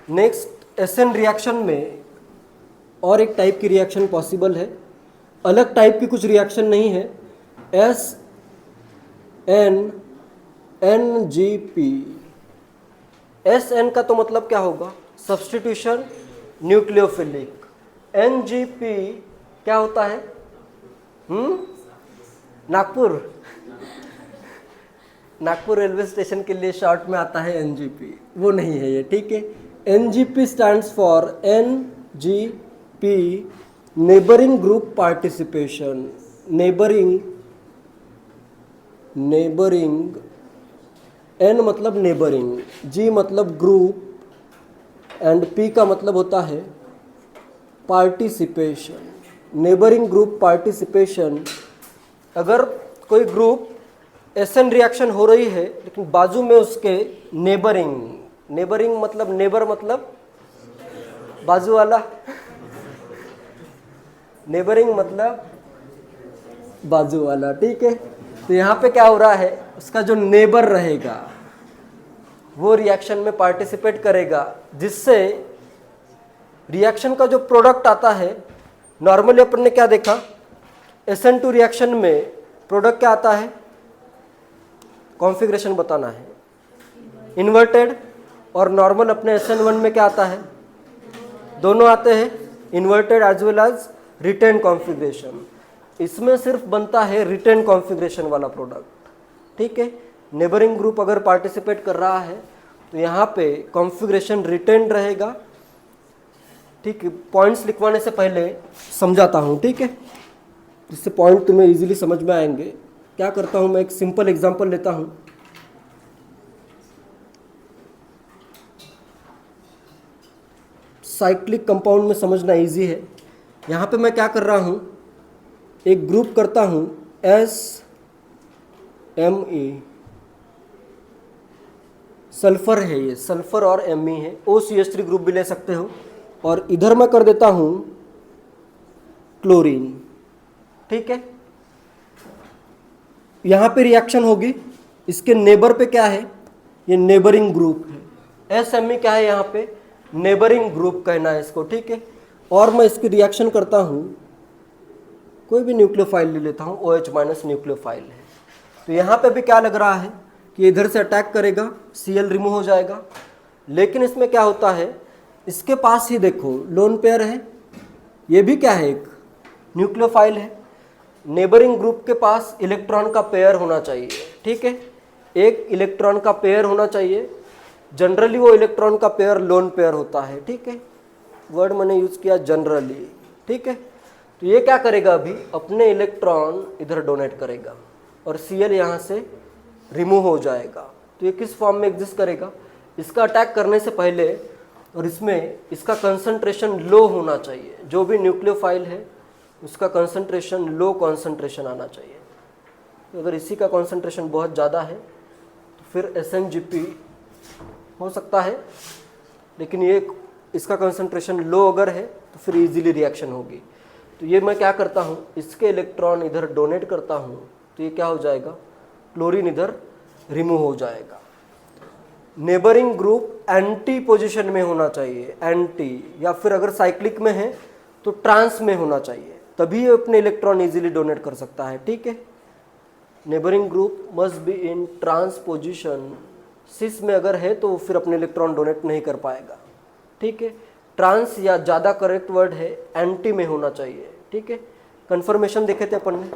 Next SN reaction में और एक टाइप की रिएक्शन पॉसिबल है, अलग टाइप की कुछ रिएक्शन नहीं है। S N N G P. S N का तो मतलब क्या होगा, substitution nucleophilic. N G P क्या होता है, नागपुर नागपुर रेलवे स्टेशन के लिए शॉर्ट में आता है एनजीपी, वो नहीं है ये, ठीक है। NGP stands for NGP neighbouring group participation. Neighbouring N मतलब नेबरिंग, जी मतलब ग्रुप एंड पी का मतलब होता है पार्टिसिपेशन। नेबरिंग ग्रुप पार्टिसिपेशन, अगर कोई ग्रुप एसएन रिएक्शन हो रही है लेकिन बाजू में उसके नेबरिंग मतलब नेबर मतलब बाजू वाला, नेबरिंग मतलब बाजू वाला, ठीक है। तो यहाँ पे क्या हो रहा है, उसका जो नेबर रहेगा वो रिएक्शन में पार्टिसिपेट करेगा, जिससे रिएक्शन का जो प्रोडक्ट आता है, नॉर्मली अपन ने क्या देखा, SN2 रिएक्शन में प्रोडक्ट क्या आता है, कॉन्फ़िगरेशन बताना है, इन्वर्टेड, और नॉर्मल अपने SN1 में क्या आता है, दोनों आते हैं, inverted as well as retain configuration. इसमें सिर्फ बनता है रिटेन कॉन्फ़िगरेशन वाला प्रोडक्ट, ठीक है। नेबरिंग ग्रुप अगर पार्टिसिपेट कर रहा है तो यहाँ पे कॉन्फ़िगरेशन रिटेन रहेगा, ठीक है। पॉइंट्स लिखवाने से पहले समझाता हूँ, ठीक है, जिससे पॉइंट तुम्हें इजीली समझ में आएंगे। क्या करता हूँ मैं, एक सिंपल एग्जांपल लेता हूँ। साइक्लिक कंपाउंड में समझना इजी है। यहाँ पे मैं क्या कर रहा हूँ, एक ग्रुप करता हूँ SMe, सल्फर है ये, सल्फर और Me है, OCH3 ग्रुप भी ले सकते हो, और इधर मैं कर देता हूँ क्लोरीन, ठीक है। यहाँ पे रिएक्शन होगी, इसके नेबर पे क्या है, ये नेबरिंग ग्रुप है। SMe क्या है यहाँ पे, नेबरिंग ग्रुप कहना है इसको, ठीक है। और मैं इसकी रिएक्शन करता हूँ, कोई भी न्यूक्लियोफाइल ले लेता हूँ, OH- न्यूक्लियोफाइल है। तो यहाँ पे भी क्या लग रहा है कि इधर से अटैक करेगा, Cl रिमूव हो जाएगा। लेकिन इसमें क्या होता है, इसके पास ही देखो लोन पेयर है, ये भी क्या है, एक न्यूक्लियोफाइल है। नेबरिंग ग्रुप के पास इलेक्ट्रॉन का पेयर होना चाहिए, ठीक है, एक इलेक्ट्रॉन का पेयर होना चाहिए। जनरली वो इलेक्ट्रॉन का पेयर लोन पेयर होता है, ठीक है, वर्ड मैंने यूज किया जनरली, ठीक है। तो ये क्या करेगा, अभी अपने इलेक्ट्रॉन इधर डोनेट करेगा और Cl यहाँ से रिमूव हो जाएगा। तो ये किस फॉर्म में एग्जिस्ट करेगा, इसका अटैक करने से पहले, और इसमें इसका कंसंट्रेशन लो होना चाहिए, जो भी न्यूक्लियोफाइल है उसका कंसंट्रेशन लो कंसंट्रेशन आना चाहिए। तो अगर इसी का कंसंट्रेशन बहुत ज़्यादा है तो फिर SNGP हो सकता है, लेकिन ये इसका कंसंट्रेशन लो अगर है तो फिर इजीली रिएक्शन होगी। तो ये मैं क्या करता हूँ, इसके इलेक्ट्रॉन इधर डोनेट करता हूँ, तो ये क्या हो जाएगा, क्लोरीन इधर रिमूव हो जाएगा। नेबरिंग ग्रुप एंटी पोजीशन में होना चाहिए, एंटी, या फिर अगर साइक्लिक में है तो ट्रांस में होना चाहिए, तभी ये अपने इलेक्ट्रॉन इजीली डोनेट कर सकता है, ठीक है। Neighbouring group must be in trans position. Cis में अगर है तो फिर अपने इलेक्ट्रॉन डोनेट नहीं कर पाएगा, ठीक है। ट्रांस या ज़्यादा करेक्ट वर्ड है एंटी में होना चाहिए, ठीक है। कन्फर्मेशन देखे थे अपन ने,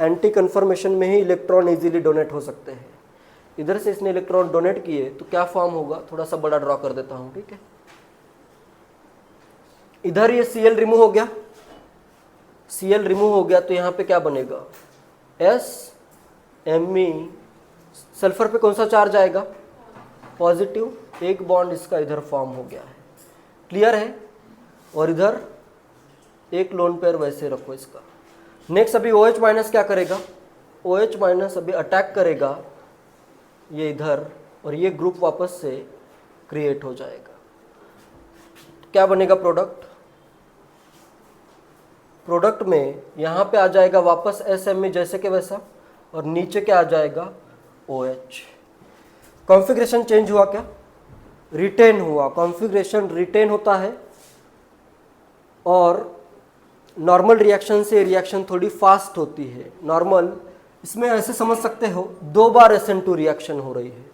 एंटी कन्फर्मेशन में ही इलेक्ट्रॉन इजीली डोनेट हो सकते हैं। इधर से इसने इलेक्ट्रॉन डोनेट किए तो क्या फॉर्म होगा, थोड़ा सा बड़ा ड्रॉ कर देता हूँ, ठीक है। इधर ये Cl रिमूव हो गया, Cl रिमूव हो गया तो यहाँ पे क्या बनेगा, SMe, सल्फर पे कौन सा चार्ज आएगा, पॉजिटिव, एक बॉन्ड इसका इधर फॉर्म हो गया है, क्लियर है। और इधर एक लोन पेयर वैसे रखो इसका। नेक्स्ट अभी OH- क्या करेगा, OH- अभी अटैक करेगा ये इधर, और ये ग्रुप वापस से क्रिएट हो जाएगा। क्या बनेगा प्रोडक्ट, प्रोडक्ट में यहाँ पे आ जाएगा वापस SMe जैसे कि वैसा, और नीचे क्या आ जाएगा OH। कॉन्फ़िगरेशन चेंज हुआ क्या, रिटेन हुआ, कॉन्फ़िगरेशन रिटेन होता है, और नॉर्मल रिएक्शन से रिएक्शन थोड़ी फास्ट होती है। नॉर्मल इसमें ऐसे समझ सकते हो, 2 बार SN2 रिएक्शन हो रही है,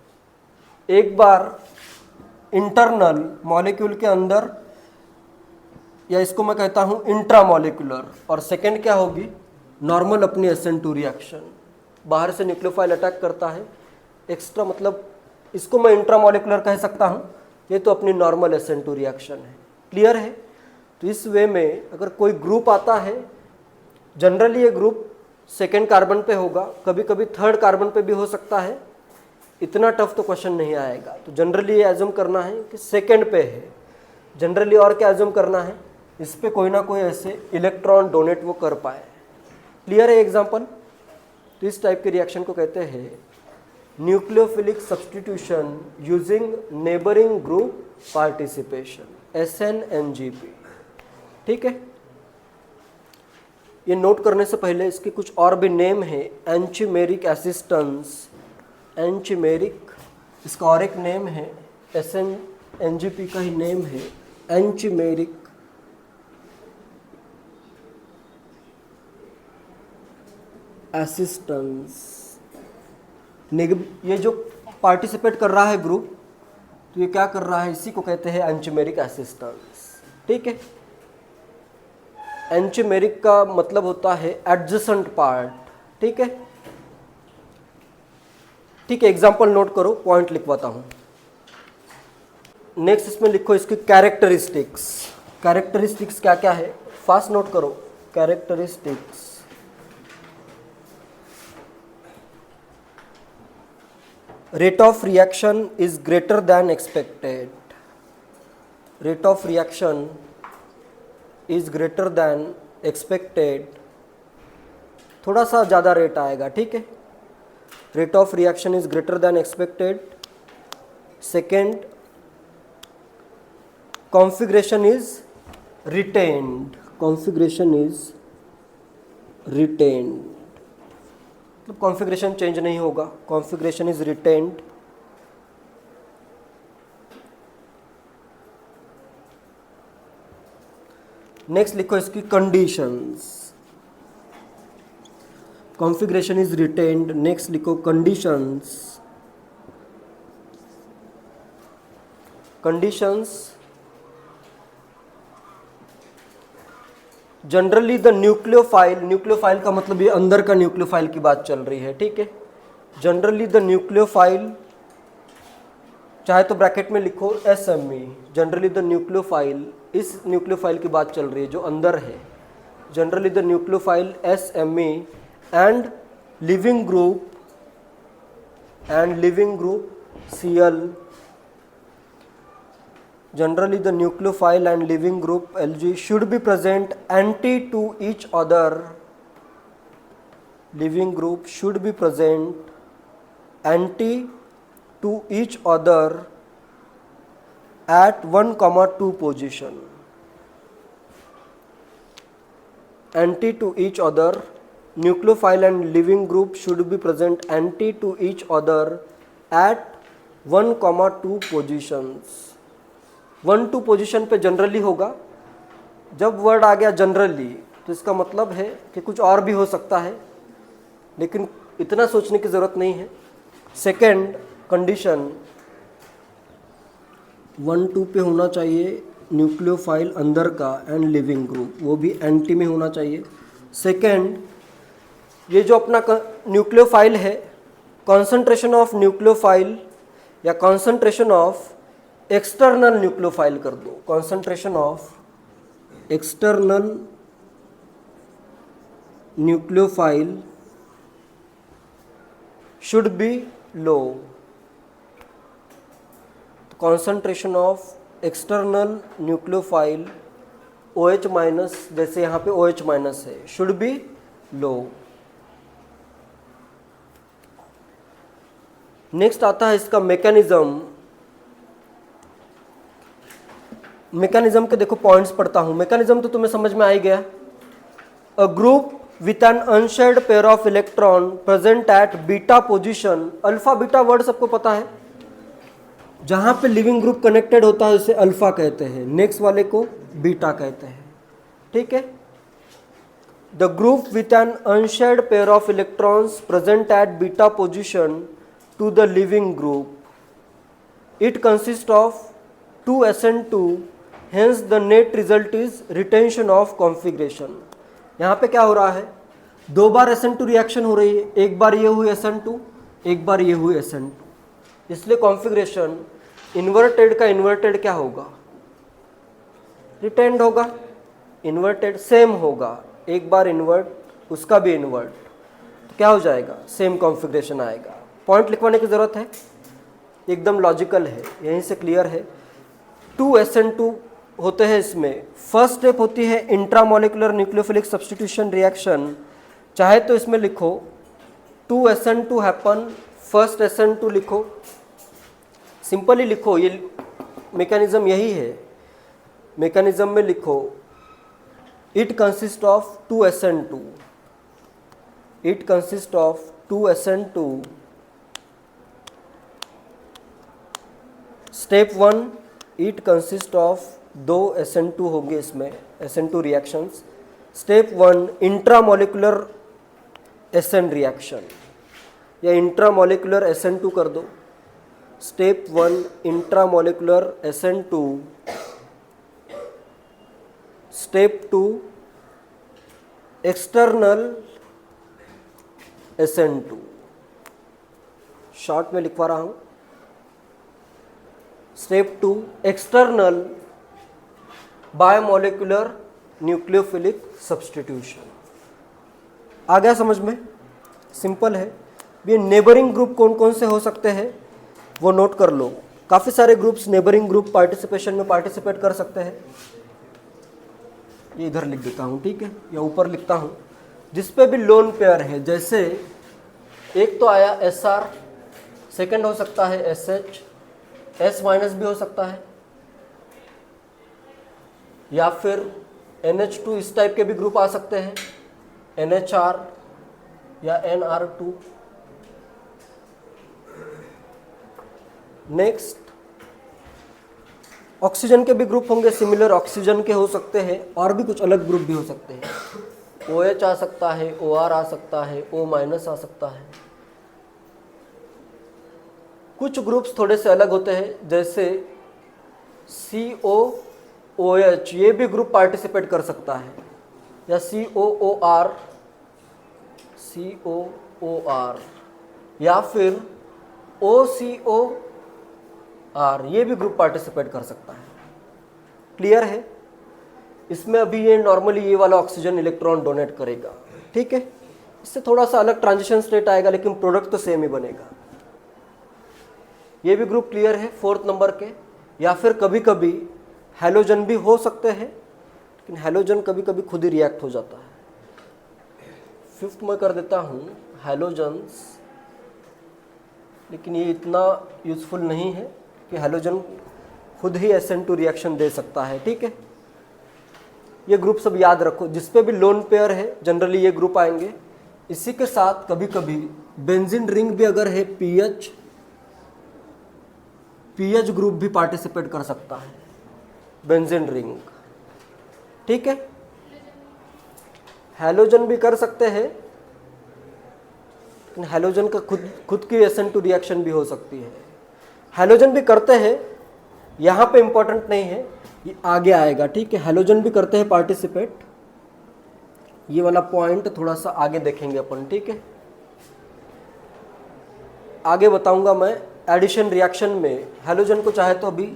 एक बार इंटरनल मॉलिक्यूल के अंदर, या इसको मैं कहता हूँ इंट्रामॉलिक्यूलर, और सेकेंड क्या होगी, नॉर्मल अपनी SN2 रिएक्शन। बाहर से न्यूक्लियोफाइल अटैक करता है, एक्स्ट्रा मतलब इसको मैं इंट्रामॉलिक्यूलर कह सकता हूँ, ये तो अपनी नॉर्मल SN2 रिएक्शन है। क्लियर है? तो इस वे में अगर कोई ग्रुप आता है, जनरली ये ग्रुप सेकेंड कार्बन पे होगा, कभी कभी थर्ड कार्बन पे भी हो सकता है, इतना टफ तो क्वेश्चन नहीं आएगा। तो जनरली ये एज्यूम करना है कि सेकेंड पे है। जनरली और क्या एज्यूम करना है, इस पे कोई ना कोई ऐसे इलेक्ट्रॉन डोनेट वो कर पाए। क्लियर है एग्जाम्पल? तो इस टाइप के रिएक्शन को कहते हैं nucleophilic substitution using neighbouring group participation, SNNGP। ठीक है, ये नोट करने से पहले इसके कुछ और भी नेम है। एंचिमेरिक असिस्टेंस, एंचिमेरिक, इसका और एक नेम है, SNNGP का ही नेम है एंचिमेरिक असिस्टेंस। ये जो पार्टिसिपेट कर रहा है ग्रुप, तो ये क्या कर रहा है, इसी को कहते हैं एंचिमेरिक असिस्टेंस। ठीक है, एंचिमेरिक का मतलब होता है एडजेसेंट पार्ट। ठीक है, ठीक है, एग्जाम्पल नोट करो, पॉइंट लिखवाता हूं। नेक्स्ट इसमें लिखो इसकी कैरेक्टरिस्टिक्स। कैरेक्टरिस्टिक्स क्या क्या है, फास्ट नोट करो। Characteristics, rate of reaction is greater than expected. Rate of reaction is greater than expected, थोड़ा सा ज़्यादा रेट आएगा। ठीक है, rate of reaction is greater than expected. Second, configuration is retained. Configuration is retained, मतलब configuration change नहीं होगा, configuration is retained. Next लिखो इसकी conditions. Configuration is retained, next लिखो conditions. Conditions, generally the nucleophile, nucleophile का मतलब ये अंदर का न्यूक्लियोफाइल की बात चल रही है। ठीक है, जनरली द न्यूक्लियोफाइल, चाहे तो ब्रैकेट में लिखो SME, जनरली द न्यूक्लियोफाइल, इस न्यूक्लियोफाइल की बात चल रही है जो अंदर है। Generally the nucleophile SME and leaving group Cl, generally the nucleophile and living group Lg should be present anti to each other. Living group should be present anti to each other at 1,2 position. Anti to each other, nucleophile and living group should be present anti to each other at 1,2 positions. 1-2 position पे generally होगा। जब word आ गया generally, तो इसका मतलब है कि कुछ और भी हो सकता है, लेकिन इतना सोचने की ज़रूरत नहीं है। सेकेंड कंडीशन, 1-2 पे होना चाहिए न्यूक्लियोफाइल अंदर का एंड लिविंग ग्रुप, वो भी एंटी में होना चाहिए। सेकेंड, ये जो अपना न्यूक्लियोफाइल है, कॉन्सेंट्रेशन ऑफ न्यूक्लियोफाइल या कॉन्सेंट्रेशन ऑफ एक्सटर्नल न्यूक्लियोफाइल कर दो, concentration of external nucleophile should be low. Concentration of external nucleophile OH minus, जैसे यहाँ पे OH माइनस है, शुड बी लो। नेक्स्ट आता है इसका मैकेनिज्म। मैकेनिज्म के देखो पॉइंट्स पढ़ता हूं। मैकेनिज्म तो तुम्हें समझ में आ ही गया। A group with an unshared pair of electron present at beta position. Alpha beta word सबको पता है, जहाँ पे लिविंग ग्रुप कनेक्टेड होता है उसे अल्फा कहते हैं, नेक्स्ट वाले को बीटा कहते हैं, ठीक है। The group with an unshared pair of electrons present at beta position to the leaving group, it consist of 2SN2, hence the net result is retention of configuration. यहाँ पे क्या हो रहा है, दो बार SN2 रिएक्शन हो रही है, एक बार ये हुई SN2, एक बार ये हुई SN2, इसलिए कॉन्फ़िगरेशन इन्वर्टेड का इन्वर्टेड क्या होगा, रिटेंड होगा, इन्वर्टेड सेम होगा, एक बार इन्वर्ट उसका भी इन्वर्ट, तो क्या हो जाएगा, सेम कॉन्फ़िगरेशन आएगा। पॉइंट लिखवाने की ज़रूरत है, एकदम लॉजिकल है, यहीं से क्लियर है। 2SN2 होते हैं इसमें, फर्स्ट स्टेप होती है इंट्रामोलिकुलर न्यूक्लियोफिलिक सब्स्टिट्यूशन रिएक्शन, चाहे तो इसमें लिखो 2SN2 हैपन, फर्स्ट SN2 लिखो, सिंपली लिखो, ये मैकेनिज्म यही है, मैकेनिज्म में लिखो it consist of 2SN2, it consist of 2SN2, step 1 it consist of 2 SN2 होंगे इसमें, SN2 reactions. Step 1 intramolecular SN reaction, या इंट्रामोलिकुलर SN2 कर दो। Step 1 intramolecular SN2, step 2 external SN2, short में लिखवा रहा हूं। Step 2 external bimolecular nucleophilic substitution. आ गया समझ में, सिंपल है। ये नेबरिंग ग्रुप कौन कौन से हो सकते हैं वो नोट कर लो, काफ़ी सारे ग्रुप्स नेबरिंग ग्रुप पार्टिसिपेशन में पार्टिसिपेट कर सकते हैं। ये इधर लिख देता हूँ, ठीक है, या ऊपर लिखता हूँ, जिस पे भी लोन पेयर है, जैसे एक तो आया SR, सेकंड हो सकता है SH, S- भी हो सकता है, या फिर NH2, इस टाइप के भी ग्रुप आ सकते हैं, NHR या NR2। नेक्स्ट ऑक्सीजन के भी ग्रुप होंगे, सिमिलर ऑक्सीजन के हो सकते हैं, और भी कुछ अलग ग्रुप भी हो सकते हैं, OH आ सकता है, OR आ सकता है, O- आ सकता है। कुछ ग्रुप्स थोड़े से अलग होते हैं, जैसे COOH, ये भी ग्रुप पार्टिसिपेट कर सकता है, या COOR, या फिर OCOR, ये भी ग्रुप पार्टिसिपेट कर सकता है। क्लियर है? इसमें अभी ये नॉर्मली ये वाला ऑक्सीजन इलेक्ट्रॉन डोनेट करेगा, ठीक है। इससे थोड़ा सा अलग ट्रांजिशन स्टेट आएगा, लेकिन प्रोडक्ट तो सेम ही बनेगा। ये भी ग्रुप क्लियर है 4th नंबर के। या फिर कभी कभी हैलोजन भी हो सकते हैं, लेकिन हैलोजन कभी कभी खुद ही रिएक्ट हो जाता है। 5th में कर देता हूँ हैलोजन्स, लेकिन ये इतना यूजफुल नहीं है कि हैलोजन खुद ही SN2 रिएक्शन दे सकता है, ठीक है। ये ग्रुप सब याद रखो, जिस पे भी लोन पेयर है जनरली ये ग्रुप आएंगे। इसी के साथ कभी कभी बेंजीन रिंग भी अगर है, पीएच ग्रुप भी पार्टिसिपेट कर सकता है, बेंजीन रिंग, ठीक है। हैलोजन भी कर सकते हैं, लेकिन हैलोजन का खुद की SN2 रिएक्शन भी हो सकती है। हैलोजन भी करते हैं, यहाँ पे इंपॉर्टेंट नहीं है, ये आगे आएगा, ठीक है। हैलोजन भी करते हैं पार्टिसिपेट, ये वाला पॉइंट थोड़ा सा आगे देखेंगे अपन, ठीक है। आगे बताऊंगा मैं एडिशन रिएक्शन में हैलोजन को चाहे तो अभी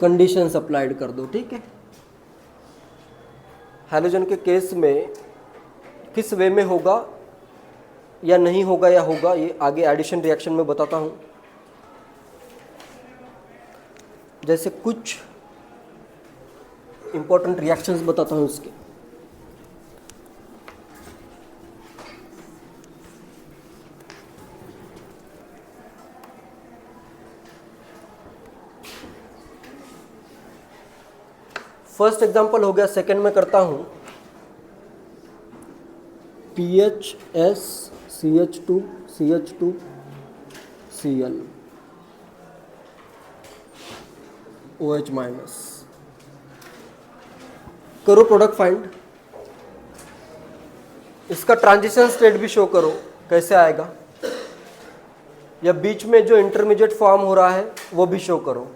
कंडीशंस अप्लाइड कर दो, ठीक है। हैलोजन के केस में किस वे में होगा या नहीं होगा या होगा, ये आगे एडिशन रिएक्शन में बताता हूँ। जैसे कुछ इंपॉर्टेंट रिएक्शंस बताता हूँ इसके। फर्स्ट एग्जांपल हो गया, सेकंड में करता हूँ PHS CH2 CH2 Cl। OH minus. करो प्रोडक्ट फाइंड। इसका ट्रांजिशन स्टेट भी शो करो कैसे आएगा, या बीच में जो इंटरमीडिएट फॉर्म हो रहा है वो भी शो करो।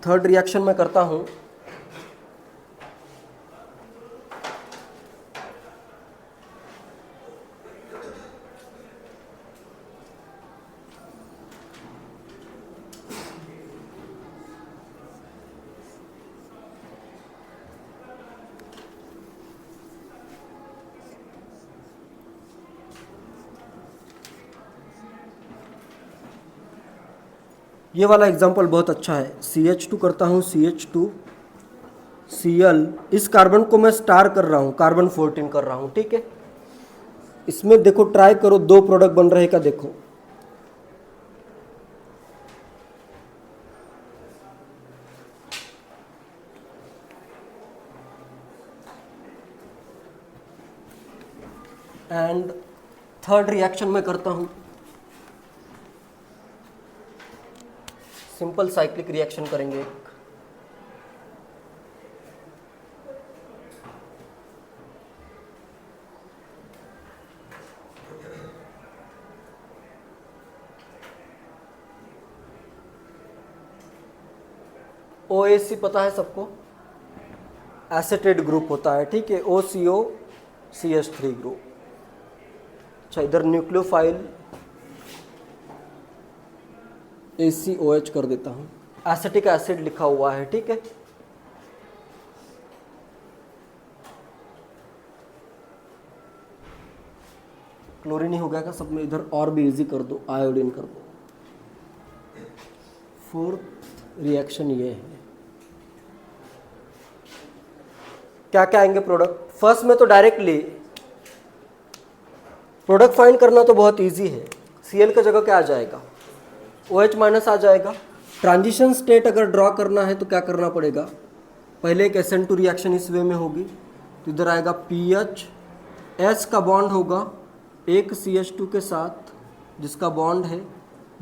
थर्ड रिएक्शन मैं करता हूं। ये वाला एग्जांपल बहुत अच्छा है। CH2 करता हूँ, CH2Cl। इस कार्बन को मैं स्टार कर रहा हूँ, कार्बन 14 कर रहा हूँ, ठीक है। इसमें देखो ट्राई करो, दो प्रोडक्ट बन रहे का देखो। एंड थर्ड रिएक्शन में करता हूँ, सिंपल साइक्लिक रिएक्शन करेंगे। OAC पता है सबको, एसेटेट ग्रुप होता है, ठीक है। OCO CH3 group. अच्छा, इधर न्यूक्लियोफाइल ACOH कर देता हूँ, एसिटिक एसिड लिखा हुआ है, ठीक है। क्लोरीन ही हो गया का सब में, इधर और भी इजी कर दो, आयोडीन कर दो। फोर्थ रिएक्शन ये है। क्या क्या आएंगे प्रोडक्ट? फर्स्ट में तो डायरेक्टली प्रोडक्ट फाइंड करना तो बहुत इजी है। Cl का जगह क्या आ जाएगा? OH माइनस आ जाएगा। ट्रांजिशन स्टेट अगर ड्रॉ करना है तो क्या करना पड़ेगा? पहले एक SN2 रिएक्शन इस वे में होगी, तो इधर आएगा PH, S का बॉन्ड होगा एक CH2 के साथ जिसका बॉन्ड है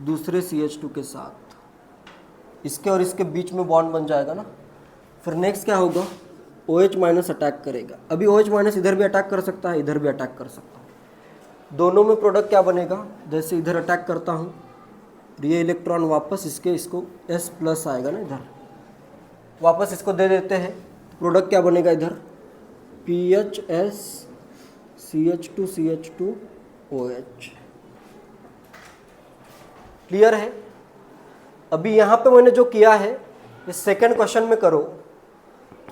दूसरे CH2 के साथ, इसके और इसके बीच में बॉन्ड बन जाएगा ना। फिर नेक्स्ट क्या होगा? OH माइनस अटैक करेगा। अभी OH माइनस इधर भी अटैक कर सकता है, इधर भी अटैक कर सकता है। दोनों में प्रोडक्ट क्या बनेगा? जैसे इधर अटैक करता हूँ, ये इलेक्ट्रॉन वापस इसको S प्लस आएगा ना, इधर वापस इसको दे देते हैं। प्रोडक्ट क्या बनेगा? इधर PHS CH2 CH2 OH। Clear है? अभी यहाँ पे मैंने जो किया है इस सेकंड क्वेश्चन में करो।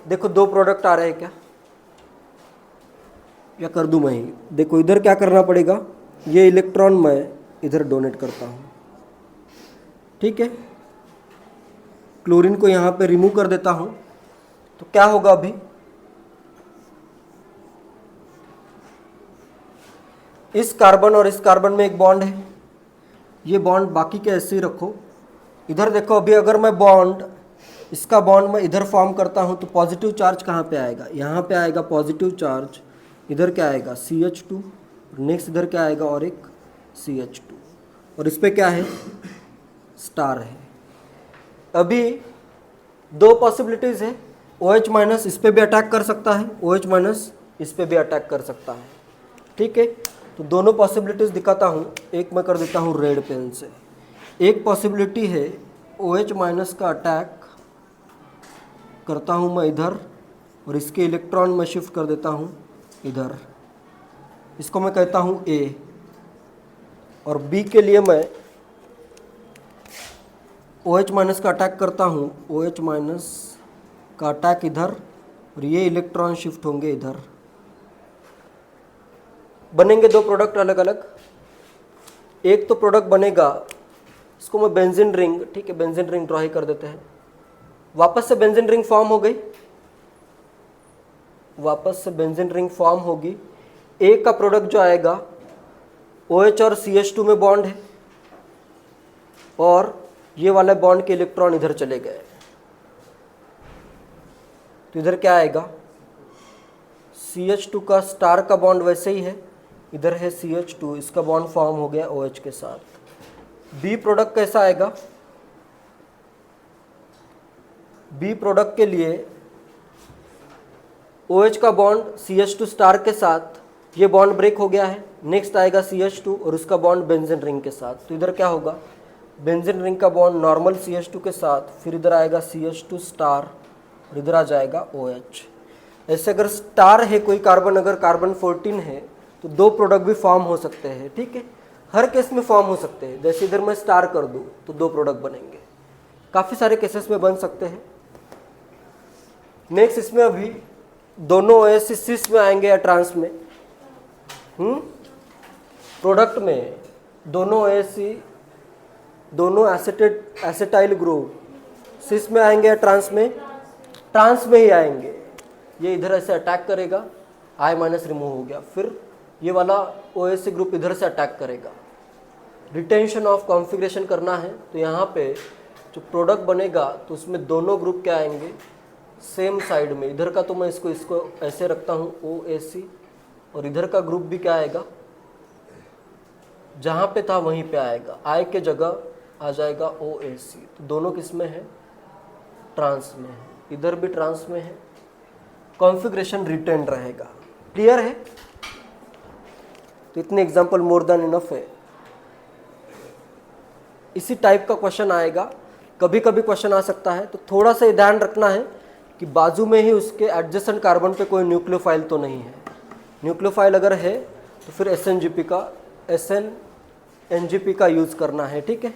देखो दो प्रोडक्ट आ रहे हैं क्या, या कर दूं मैं ही? देखो इधर क्या करना पड़ेगा, ये इलेक्ट्रॉन मैं इधर डोनेट करता हूँ, ठीक है। क्लोरीन को यहाँ पे रिमूव कर देता हूँ, तो क्या होगा? अभी इस कार्बन और इस कार्बन में एक बॉन्ड है, ये बॉन्ड बाकी के ऐसे ही रखो। इधर देखो, अभी अगर मैं बॉन्ड, इसका बॉन्ड मैं इधर फॉर्म करता हूँ तो पॉजिटिव चार्ज कहाँ पे आएगा? यहाँ पे आएगा पॉजिटिव चार्ज। इधर क्या आएगा? CH2। नेक्स्ट इधर क्या आएगा? और एक CH2, और इस पे क्या है? स्टार है। अभी दो पॉसिबिलिटीज है, OH माइनस इस पे भी अटैक कर सकता है, OH माइनस इस पे भी अटैक कर सकता है, ठीक है। तो दोनों पॉसिबिलिटीज दिखाता हूँ। एक मैं कर देता हूँ रेड पेन से। एक पॉसिबिलिटी है OH माइनस का अटैक करता हूँ मैं इधर, और इसके इलेक्ट्रॉन मैं शिफ्ट कर देता हूँ इधर, इसको मैं कहता हूँ A। और B के लिए मैं OH माइनस का अटैक करता हूँ, OH माइनस का अटैक इधर, और ये इलेक्ट्रॉन शिफ्ट होंगे इधर। बनेंगे दो प्रोडक्ट अलग अलग। एक तो प्रोडक्ट बनेगा, इसको मैं बेंजीन रिंग, ठीक है, बेंजीन रिंग ड्रॉ ही कर देते हैं। वापस से बेंजीन रिंग फॉर्म हो गई, वापस से बेंजीन रिंग फॉर्म होगी। एक का प्रोडक्ट जो आएगा, OH और CH2 में बॉन्ड है, और ये वाले बॉन्ड के इलेक्ट्रॉन इधर चले गए, तो इधर क्या आएगा? CH2 का स्टार का बॉन्ड वैसे ही है, इधर है CH2, इसका बॉन्ड फॉर्म हो गया OH के साथ। बी प्रोडक्ट कैसा आएगा, बी प्रोडक्ट के लिए OH का बॉन्ड CH2 स्टार के साथ, ये बॉन्ड ब्रेक हो गया है, नेक्स्ट आएगा CH2 और उसका बॉन्ड बेंजीन रिंग के साथ। तो इधर क्या होगा, बेंजीन रिंग का बॉन्ड नॉर्मल CH2 के साथ, फिर इधर आएगा CH2 स्टार और इधर आ जाएगा OH। ऐसे अगर स्टार है कोई कार्बन, अगर कार्बन 14 है तो दो प्रोडक्ट भी फॉर्म हो सकते हैं, ठीक है, हर केस में फॉर्म हो सकते हैं। जैसे इधर मैं स्टार कर दूं तो दो प्रोडक्ट बनेंगे, काफ़ी सारे केसेस में बन सकते हैं। नेक्स्ट इसमें अभी दोनों OH सिस में आएंगे या ट्रांस में, प्रोडक्ट में दोनों OH दोनों एसिटाइल ग्रुप सिस में आएंगे या ट्रांस में, ट्रांस में ही आएंगे। ये इधर ऐसे अटैक करेगा, I- रिमूव हो गया, फिर ये वाला OH ग्रुप इधर से अटैक करेगा। रिटेंशन ऑफ कॉन्फ़िगरेशन करना है तो यहाँ पे जो प्रोडक्ट बनेगा तो उसमें दोनों ग्रुप क्या आएंगे, सेम साइड में। इधर का तो मैं इसको ऐसे रखता हूँ OAC, और इधर का ग्रुप भी क्या आएगा, जहाँ पे था वहीं पे आएगा, I के जगह आ जाएगा OAC। तो दोनों किस में है, ट्रांस में है, इधर भी ट्रांस में है, कॉन्फ़िगरेशन रिटेन रहेगा। क्लियर है? तो इतने एग्जाम्पल मोर देन इनफ है। इसी टाइप का क्वेश्चन आएगा, कभी कभी क्वेश्चन आ सकता है, तो थोड़ा सा ध्यान रखना है कि बाजू में ही उसके एडजेसेंट कार्बन पे कोई न्यूक्लियोफाइल तो नहीं है। न्यूक्लियोफाइल अगर है तो फिर SNGP का SNNGP का यूज़ करना है, ठीक है।